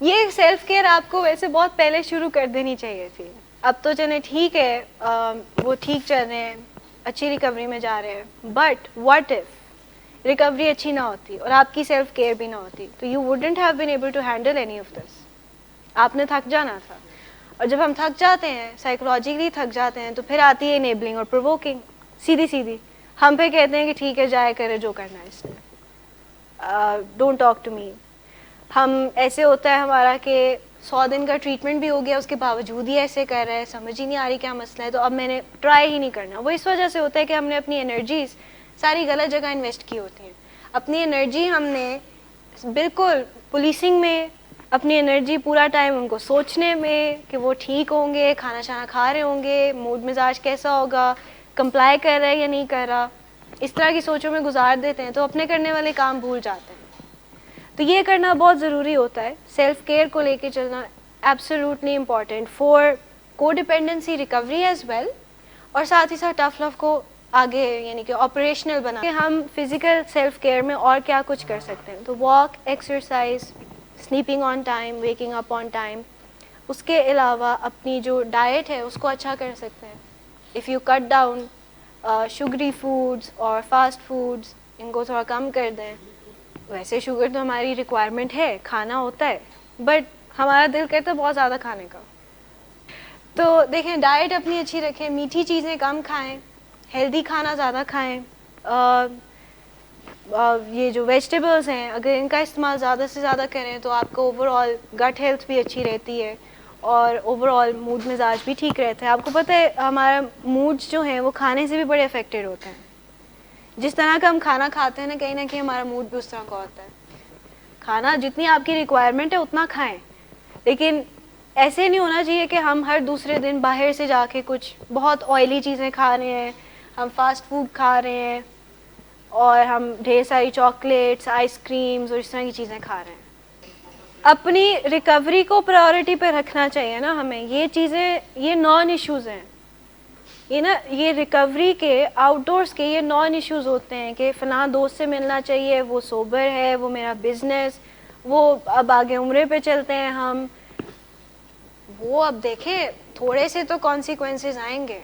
یہ self care آپ کو ویسے بہت پہلے شروع کر دینی چاہیے تھی. اب تو چلیں ٹھیک ہے, وہ ٹھیک چل رہے ہیں, اچھی ریکوری میں جا رہے ہیں, بٹ واٹ اف ریکوری اچھی نہ ہوتی اور آپ کی سیلف کیئر بھی نہ ہوتی, تو you wouldn't have been able to handle any of this. آپ نے تھک جانا تھا. اور جب ہم تھک جاتے ہیں, سائیکولوجیکلی تھک جاتے ہیں, تو پھر آتی ہے انیبلنگ اور پرووکنگ. سیدھی ہم پہ کہتے ہیں کہ ٹھیک ہے جائے کرے جو کرنا ہے اس نے, ڈونٹ ٹاک ٹو می. ہم ایسے ہوتا ہے ہمارا کہ 100 دن کا ٹریٹمنٹ بھی ہو گیا, اس کے باوجود ہی ایسے کر رہے ہیں, سمجھ ہی نہیں آ رہی کیا مسئلہ ہے, تو اب میں نے ٹرائی ہی نہیں کرنا. وہ اس وجہ سے ہوتا ہے کہ ہم نے اپنی انرجیز ساری غلط جگہ انویسٹ کی ہوتی ہیں. اپنی انرجی ہم نے بالکل پولیسنگ میں, اپنی انرجی پورا ٹائم ان کو سوچنے میں کہ وہ ٹھیک ہوں گے, کھانا شانا کھا رہے ہوں گے, موڈ مزاج کیسا ہوگا, کمپلائی کر رہا ہے یا نہیں کر رہا, اس طرح کی سوچوں میں گزار دیتے ہیں, تو اپنے کرنے والے کام بھول جاتے ہیں. تو یہ کرنا بہت ضروری ہوتا ہے. سیلف کیئر کو لے کے چلنا ایبسلیوٹلی امپورٹنٹ فار کو ڈیپینڈنسی ریکوری ایز ویل, اور ساتھ ہی ساتھ ٹف لو کو آگے یعنی کہ آپریشنل بنا کہ ہم فزیکل سیلف کیئر میں اور کیا کچھ کر سکتے ہیں. تو walk, exercise, sleeping on time, waking up on time. اس کے علاوہ اپنی جو ڈائٹ ہے اس کو اچھا کر سکتے ہیں. If you cut down sugary foods اور فاسٹ فوڈس, ان کو تھوڑا کم کر دیں. ویسے شوگر تو ہماری ریکوائرمنٹ ہے, کھانا ہوتا ہے, بٹ ہمارا دل کرتا ہے بہت زیادہ کھانے کا. تو دیکھیں ڈائٹ اپنی اچھی رکھیں, میٹھی چیزیں کم کھائیں, ہیلدی کھانا زیادہ کھائیں. یہ جو ویجیٹیبلس ہیں اگر ان کا استعمال زیادہ سے زیادہ کریں تو آپ کو اوور آل گٹ ہیلتھ بھی اچھی رہتی ہے, اور اوور آل موڈ مزاج بھی ٹھیک رہتا ہے. آپ کو پتہ ہے ہمارا موڈ جو ہیں وہ کھانے سے بھی بڑے افیکٹڈ ہوتے ہیں. جس طرح کا ہم کھانا کھاتے ہیں نا, کہیں نہ کہیں ہمارا موڈ بھی اس طرح کا ہوتا ہے. کھانا جتنی آپ کی ریکوائرمنٹ ہے اتنا کھائیں, لیکن ایسے نہیں ہونا چاہیے کہ ہم ہر دوسرے دن باہر سے جا کے کچھ بہت آئلی چیزیں کھا رہے ہیں, ہم فاسٹ فوڈ کھا رہے ہیں, اور ہم ڈھیر ساری چاکلیٹس, آئس کریمز اور اس طرح کی چیزیں کھا رہے ہیں. اپنی ریکوری کو پرائورٹی پہ رکھنا چاہیے نا ہمیں. یہ چیزیں یہ نان ایشوز ہیں, یہ ریکوری کے آؤٹ ڈورس کے یہ نان ایشوز ہوتے ہیں کہ فلاں دوست سے ملنا چاہیے, وہ سوبر ہے, وہ میرا بزنس, وہ اب آگے عمرے پہ چلتے ہیں ہم, وہ اب دیکھیں تھوڑے سے تو کانسیکوینسز آئیں گے.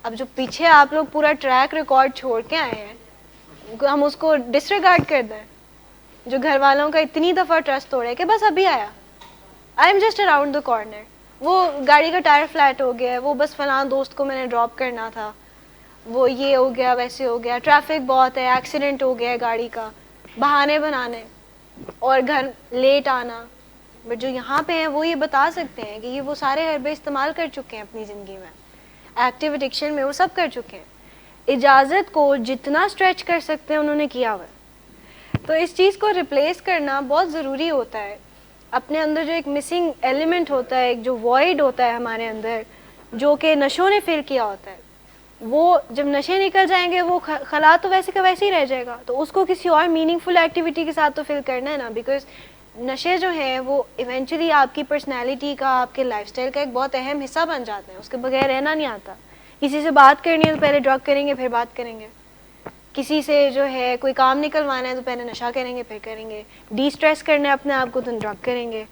اب جو پیچھے آپ لوگ پورا ٹریک ریکارڈ چھوڑ کے آئے ہیں, ہم اس کو ڈسریگارڈ کر دیں. جو گھر والوں کا اتنی دفعہ ٹرسٹ توڑے کہ بس ابھی آیا, I am just around the corner, وہ گاڑی کا ٹائر فلیٹ ہو گیا ہے, وہ بس فلاں دوست کو میں نے ڈراپ کرنا تھا, وہ یہ ہو گیا ویسے ہو گیا, ٹریفک بہت ہے, ایکسیڈنٹ ہو گیا ہے گاڑی کا, بہانے بنانے اور گھر لیٹ آنا. بٹ جو یہاں پہ ہیں وہ یہ بتا سکتے ہیں کہ یہ وہ سارے حربے استعمال کر چکے ہیں اپنی زندگی میں, ایکٹیو ایڈکشن میں وہ سب کر چکے ہیں. اجازت کو جتنا اسٹریچ کر سکتے ہیں انہوں نے کیا ہوا ہے. تو اس چیز کو ریپلیس کرنا بہت ضروری ہوتا ہے. اپنے اندر جو ایک مسنگ ایلیمنٹ ہوتا ہے, ایک جو وائڈ ہوتا ہے ہمارے اندر, جو کہ نشوں نے فل کیا ہوتا ہے, وہ جب نشے نکل جائیں گے وہ خلا تو ویسے کا ویسے ہی رہ جائے گا. تو اس کو کسی اور میننگ فل ایکٹیویٹی کے ساتھ تو فل کرنا ہے نا, بیکاز نشے جو ہیں وہ ایونچولی آپ کی پرسنالٹی کا, آپ کے لائف اسٹائل کا ایک بہت اہم حصہ بن جاتے ہیں. اس کے بغیر رہنا نہیں آتا. کسی سے بات کرنی ہے تو پہلے ڈرگ کریں گے پھر بات کریں گے, کسی سے جو ہے کوئی کام نکلوانا ہے تو پہلے نشہ کریں گے پھر کریں گے, ڈی اسٹریس کرنا ہے اپنے آپ کو تو ڈرگ کریں گے,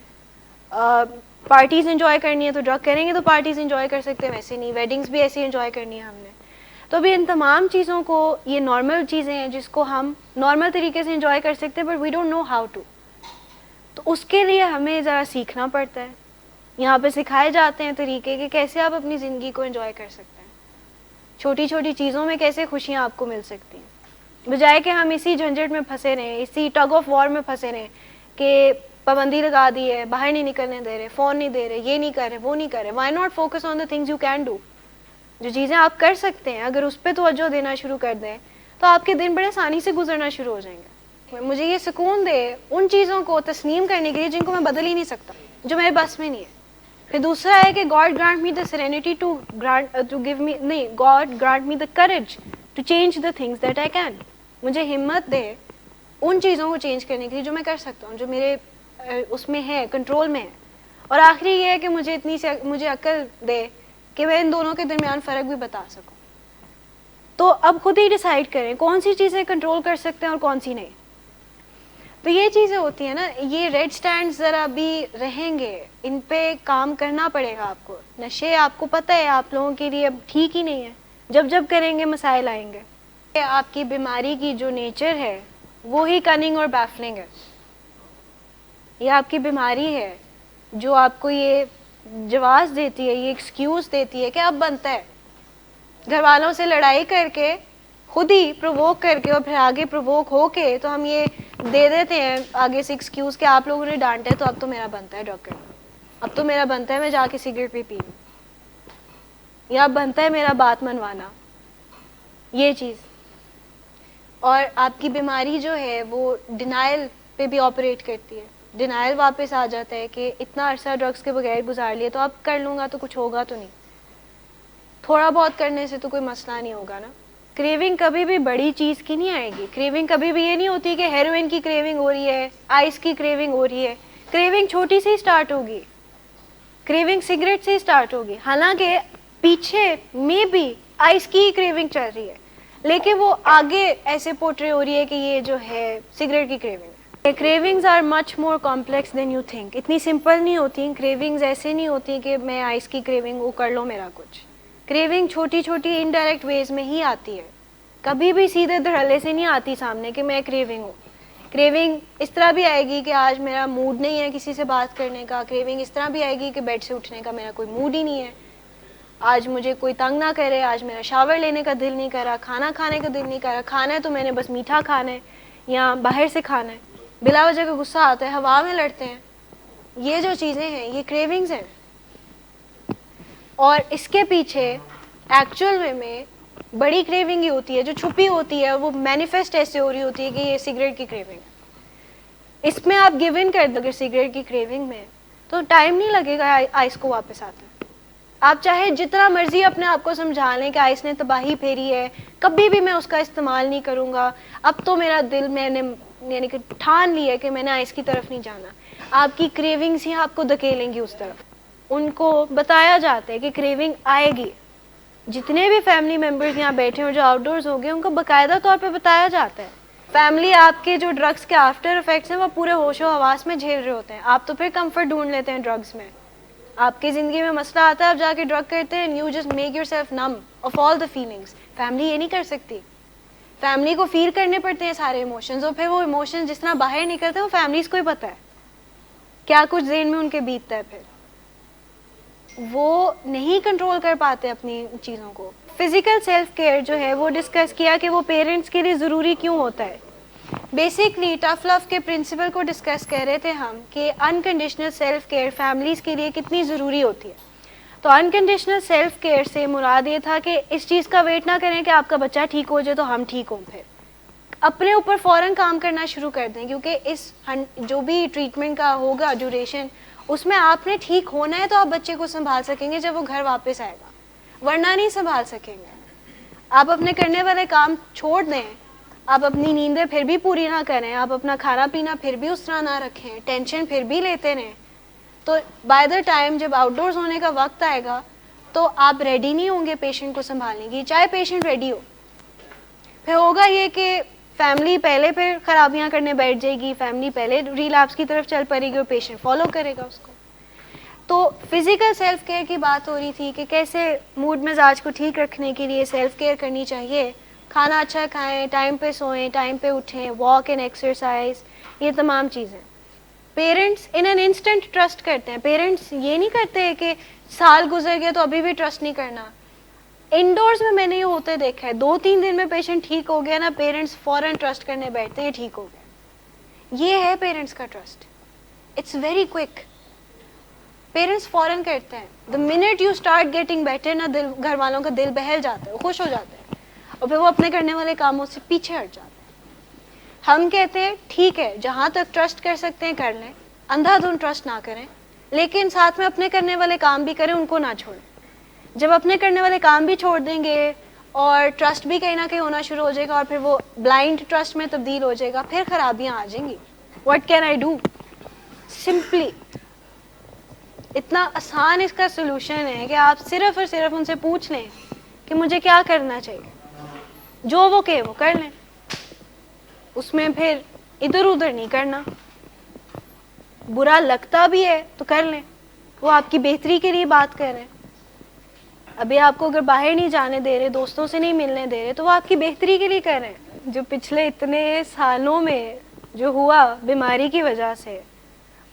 پارٹیز انجوائے کرنی ہے تو ڈرگ کریں گے تو پارٹیز انجوائے کر سکتے ہیں, ویسے نہیں, ویڈنگس بھی ایسے انجوائے کرنی ہے ہم نے. تو ابھی ان تمام چیزوں کو, یہ نارمل چیزیں ہیں جس کو ہم نارمل طریقے سے انجوائے کر سکتے ہیں, but we don't know how to. تو اس کے لیے ہمیں ذرا سیکھنا پڑتا ہے. یہاں پہ سکھائے جاتے ہیں طریقے کہ کیسے آپ اپنی زندگی کو انجوائے کر سکتے ہیں, چھوٹی چھوٹی چیزوں میں کیسے خوشیاں آپ کو مل سکتی ہیں, بجائے کہ ہم اسی جھنجھٹ میں پھنسے رہیں, اسی ٹگ آف وار میں پھنسے رہیں کہ پابندی لگا دی ہے, باہر نہیں نکلنے دے رہے, فون نہیں دے رہے, یہ نہیں کر رہے, وہ نہیں کر رہے. Why not focus on the things you can do. جو چیزیں آپ کر سکتے ہیں اگر اس پہ توجہ دینا شروع کر دیں تو آپ کے دن بڑے آسانی سے گزرنا شروع ہو جائیں گے. مجھے یہ سکون دے ان چیزوں کو تسلیم کرنے کے لیے جن کو میں بدل ہی نہیں سکتا, جو میرے بس میں نہیں ہے. پھر دوسرا ہے کہ God grant me the serenity to give me, نہیں, God grant me the courage to change the things that I can. مجھے ہمت دے ان چیزوں کو چینج کرنے کے لیے جو میں کر سکتا ہوں, جو میرے اس میں ہے, کنٹرول میں ہے. اور آخری یہ ہے کہ مجھے عقل دے کہ میں ان دونوں کے درمیان فرق بھی بتا سکوں. تو اب خود ہی ڈیسائیڈ کریں کون سی چیزیں کنٹرول کر سکتے ہیں اور کون سی نہیں. تو یہ چیزیں ہوتی ہیں نا, یہ ریڈ سٹینڈ ذرا بھی رہیں گے, ان پہ کام کرنا پڑے گا آپ کو. نشے آپ کو پتہ ہے آپ لوگوں کے لیے اب ٹھیک ہی نہیں ہے, جب جب کریں گے مسائل آئیں گے. آپ کی بیماری کی جو نیچر ہے وہی کننگ اور بیفلنگ ہے. یہ آپ کی بیماری ہے جو آپ کو یہ جواز دیتی ہے, یہ ایکسکیوز دیتی ہے کہ اب بنتا ہے گھر والوں سے لڑائی کر کے, خود ہی پرووک کر کے اور پھر آگے پرووک ہو کے, تو ہم یہ دے دیتے ہیں آگے سے ایکسکیوز کہ آپ لوگوں نے ڈانٹے تو اب تو میرا بنتا ہے ڈرگ کرنا, اب تو میرا بنتا ہے میں جا کے سگریٹ بھی پیوں, یا بنتا ہے میرا بات منوانا, یہ چیز. اور آپ کی بیماری جو ہے وہ ڈینائل پہ بھی آپریٹ کرتی ہے. ڈینائل واپس آ جاتا ہے کہ اتنا عرصہ ڈرگس کے بغیر گزار لیے تو اب کر لوں گا تو کچھ ہوگا تو نہیں, تھوڑا بہت کرنے سے تو کوئی مسئلہ نہیں ہوگا نا. کریونگ کبھی بھی بڑی چیز کی نہیں آئے گی. کریونگ کبھی بھی یہ نہیں ہوتی کہ ہیروئن کی کریونگ ہو رہی ہے, آئس کی کریونگ ہو رہی ہے. کریونگ چھوٹی سی اسٹارٹ ہوگی, کریونگ سگریٹ سے اسٹارٹ ہوگی, حالانکہ پیچھے میں بھی آئس کی کریونگ چل رہی ہے, لیکن وہ آگے ایسے پورٹری ہو رہی ہے کہ یہ جو ہے سگریٹ کی کریونگ ہے. Cravings are much more complex than you think. اتنی سمپل نہیں ہوتی. کریونگز ایسے نہیں ہوتی کہ میں آئس کی کریونگ وہ کر لو میرا کچھ. کریونگ چھوٹی چھوٹی انڈائریکٹ ویز میں ہی آتی ہے, کبھی بھی سیدھے دھڑلے سے نہیں آتی سامنے کہ میں کریونگ ہوں. کریونگ اس طرح بھی آئے گی کہ آج میرا موڈ نہیں ہے کسی سے بات کرنے کا. کریونگ اس طرح بھی آئے گی کہ بیڈ سے اٹھنے کا میرا کوئی موڈ ہی نہیں ہے, آج مجھے کوئی تنگ نہ کرے, آج میرا شاور لینے کا دل نہیں کرا, کھانا کھانے کا دل نہیں کرا, کھانا ہے تو میں نے بس میٹھا کھانا ہے یا باہر سے کھانا ہے. بلا وجہ کا غصہ آتا ہے, ہوا میں لڑتے ہیں. یہ جو چیزیں ہیں یہ کریونگز ہیں. اور اس کے پیچھے ایکچوئل میں بڑی کریونگ ہی ہوتی ہے جو چھپی ہوتی ہے, وہ مینیفیسٹ ایسے ہو رہی ہوتی ہے کہ یہ سگریٹ کی کریونگ ہے. اس میں آپ گیو ان کر دو گے سگریٹ کی کریونگ میں تو ٹائم نہیں لگے گا آئس کو واپس آتا ہے. آپ چاہے جتنا مرضی اپنے آپ کو سمجھا لیں کہ آئس نے تباہی پھیری ہے, کبھی بھی میں اس کا استعمال نہیں کروں گا, اب تو میرا دل میں نے یعنی کہ ٹھان لی ہے کہ میں نے آئس کی طرف نہیں جانا. آپ کی کریونگز ہی آپ کو دھکیلیں گی اس طرف. ان کو بتایا جاتا ہے کہ کریونگ آئے گی. جتنے بھی فیملی ممبرز یہاں بیٹھے ہیں جو آؤٹ ڈورز ہو گئے ان کو باقاعدہ طور پہ بتایا جاتا ہے. فیملی آپ کے جو ڈرگس کے آفٹر افیکٹس ہیں وہ پورے ہوش و حواس میں جھیل رہے ہوتے ہیں. آپ تو پھر کمفرٹ ڈھونڈ لیتے ہیں ڈرگس میں. آپ کی زندگی میں مسئلہ آتا ہے, آپ جا کے ڈرگ کرتے ہیں, you just make yourself numb of all the feelings. Family یہ نہیں کر سکتی. فیملی کو فیل کرنے پڑتے ہیں سارے ایموشنز, اور پھر وہ ایموشنز جس طرح باہر نکلتے ہیں وہ فیملیز کو ہی پتہ ہے کیا کچھ ذہن میں ان کے بیتتا ہے. پھر وہ نہیں کنٹرول کر پاتے اپنی چیزوں کو. فزیکل سیلف کیئر جو ہے وہ ڈسکس کیا کہ وہ پیرنٹس کے لیے ضروری کیوں ہوتا ہے. بیسکلی ٹف لو کے پرنسپل کو ڈسکس کر رہے تھے ہم کہ انکنڈیشنل سیلف کیئر فیملیز کے لیے کتنی ضروری ہوتی ہے. تو انکنڈیشنل سیلف کیئر سے مراد یہ تھا کہ اس چیز کا ویٹ نہ کریں کہ آپ کا بچہ ٹھیک ہو جائے تو ہم ٹھیک ہوں, پھر اپنے اوپر فوراً کام کرنا شروع کر دیں, کیونکہ اس جو بھی ٹریٹمنٹ کا ہوگا ڈیوریشن اس میں آپ نے ٹھیک ہونا ہے تو آپ بچے کو سنبھال سکیں گے جب وہ گھر واپس آئے گا, ورنہ نہیں سنبھال سکیں گے. آپ اپنے کرنے والے کام چھوڑ دیں, آپ اپنی نیندیں پھر بھی پوری نہ کریں, آپ اپنا کھانا پینا پھر بھی اس طرح نہ رکھیں, ٹینشن پھر بھی لیتے رہیں, تو بائی دا ٹائم جب آؤٹ ڈورز ہونے کا وقت آئے گا تو آپ ریڈی نہیں ہوں گے پیشنٹ کو سنبھالنے کی, چاہے پیشنٹ ریڈی ہو. پھر ہوگا یہ کہ فیملی پہلے پھر خرابیاں کرنے بیٹھ جائے گی, فیملی پہلے ریلیپس کی طرف چل پڑے گی اور پیشنٹ فالو کرے گا اس کو. تو فزیکل سیلف کیئر کی بات ہو رہی تھی کہ کیسے موڈ مزاج کو ٹھیک رکھنے کے لیے سیلف کیئر کرنی چاہیے. کھانا اچھا کھائیں, ٹائم پہ سوئیں, ٹائم پہ اٹھیں, واک اینڈ ایکسرسائز, یہ تمام چیزیں. Parents in an instant trust کرتے ہیں. پیرنٹس یہ نہیں کرتے کہ سال گزر گیا تو ابھی بھی ٹرسٹ نہیں کرنا. انڈورز میں نے یہ ہوتے دیکھا ہے, 2-3 دن میں پیشنٹ ٹھیک ہو گیا نا, پیرنٹس فوراً ٹرسٹ کرنے بیٹھتے ہیں ٹھیک ہو گیا. یہ ہے پیرنٹس کا trust, it's very quick. Parents فوراً کرتے ہیں. The minute you start getting better نا, دل گھر والوں کا دل بہل جاتا ہے, خوش ہو جاتے ہیں, اور پھر وہ اپنے کرنے والے کاموں سے پیچھے ہٹ جاتے ہیں. ہم کہتے ہیں ٹھیک ہے جہاں تک ٹرسٹ کر سکتے ہیں کر لیں, اندھا دھن ٹرسٹ نہ کریں, لیکن ساتھ میں اپنے کرنے والے کام بھی کریں, ان کو نہ چھوڑیں. جب اپنے کرنے والے کام بھی چھوڑ دیں گے اور ٹرسٹ بھی کہیں نہ کہیں ہونا شروع ہو جائے گا, اور پھر وہ بلائنڈ ٹرسٹ میں تبدیل ہو جائے گا, پھر خرابیاں آ جائیں گی. What can I do? Simply اتنا آسان اس کا سلوشن ہے کہ آپ صرف اور صرف ان سے پوچھ لیں کہ مجھے کیا کرنا چاہیے, جو وہ کہے وہ کر لیں. اس میں پھر ادھر ادھر نہیں کرنا. برا لگتا بھی ہے تو کر لیں, وہ آپ کی بہتری کے لیے بات کر رہے ہیں. ابھی آپ کو اگر باہر نہیں جانے دے رہے, دوستوں سے نہیں ملنے دے رہے, تو وہ آپ کی بہتری کے لیے کر رہے ہیں. جو پچھلے اتنے سالوں میں جو ہوا بیماری کی وجہ سے,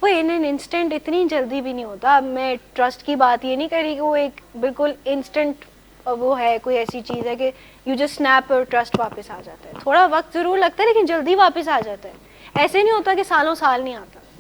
وہ ان این انسٹنٹ اتنی جلدی بھی نہیں ہوتا. اب میں ٹرسٹ کی بات یہ نہیں کری کہ وہ ایک بالکل انسٹنٹ وہ ہے, کوئی ایسی چیز ہے کہ یو جسٹ سنیپ اور ٹرسٹ واپس آ جاتا ہے. تھوڑا وقت ضرور لگتا ہے لیکن جلدی واپس آ جاتا ہے. ایسے نہیں ہوتا کہ سالوں سال نہیں آتا.